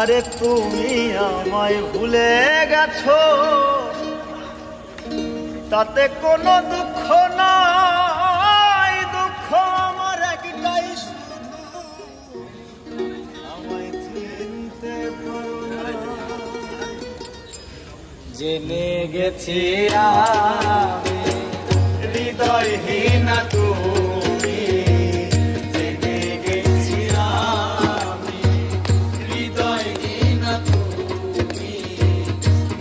আরে তুমি আমায় ভুলে গেছো, তাতে কোনো দুঃখ নাই। দুঃখ আমার একটাই, শুধু আমায় চিনতে পারো না। জেনে গেছি আমি হৃদয়হীন তুমি, জেনে গেছি আমি হৃদয়হীন তুমি।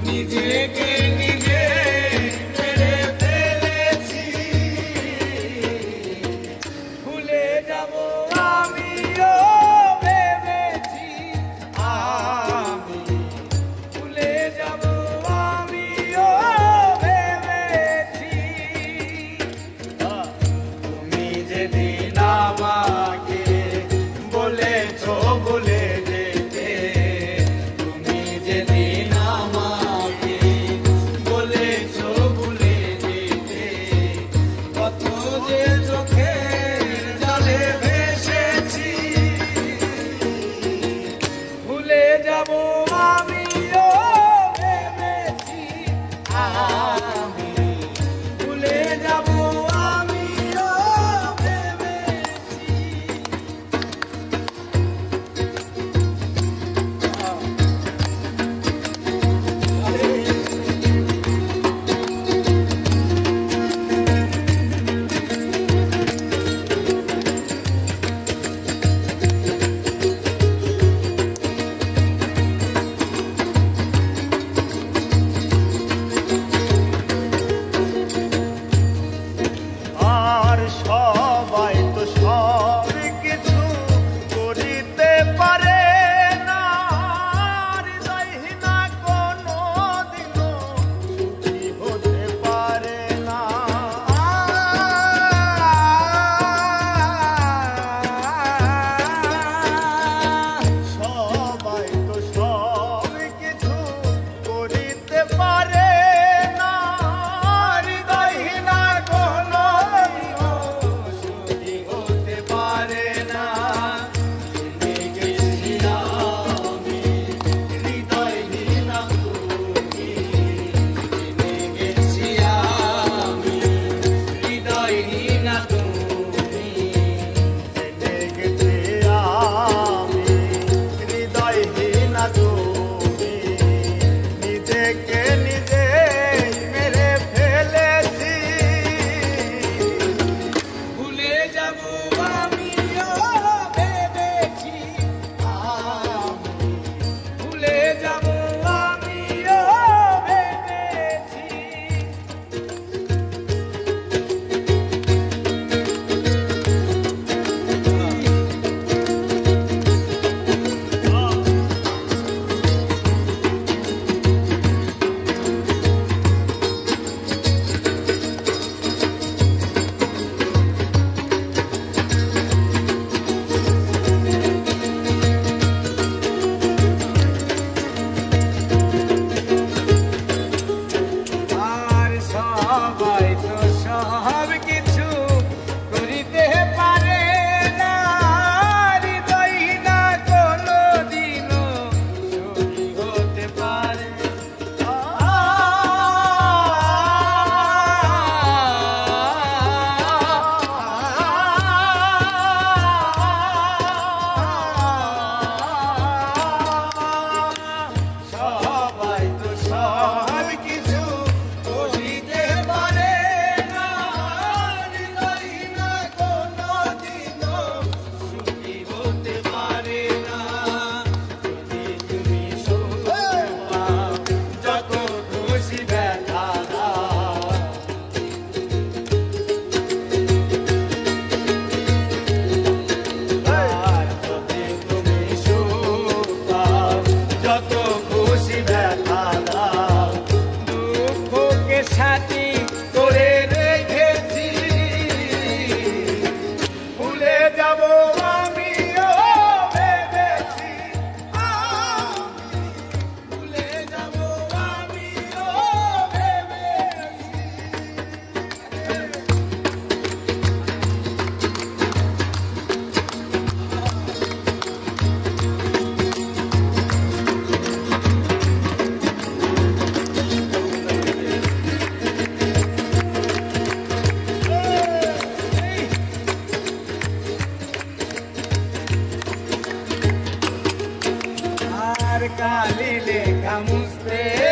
নিজেকে নিজে মেরে ফেলেছি, ভুলে যাব আমিও ভেবেছি। আমি ভুলে যাব আমিও ভেবেছি। তুমি যেদিন আমাকে বলেছো ভুলে যেতে, তুমি যেদিন আমাকে বলেছো ভুলে যেতে, কত যে চোখের জলে ভেসেছি। ভুলে যাব আমিও ভেবেছি, আমি ভুলে যাব আমিও ভেবেছি। আর সবাই তো সব কিছু করিতে পারে না, হৃদয়হীনা কোনো দিনও সুখী হতে পারে না। সবাই তো সব কিছু করিতে পারে না, হৃদয়হীনা কোনো দিনও সুখী হতে পারে না। জেনে গেছি আমি হৃদয়হীনা তুমি, জেনে গেছি আমি হৃদয়হীনা তুমি, জেনে গেছি আমি হৃদয়হীনা তুমি। নিজেকে নিজে মেরে ফেলেছি, ভুলে যাব আমিও ভেবেছি। আমি ভুলে যাব আমিও ভেবেছি। আমার কালি লেখা মুছতে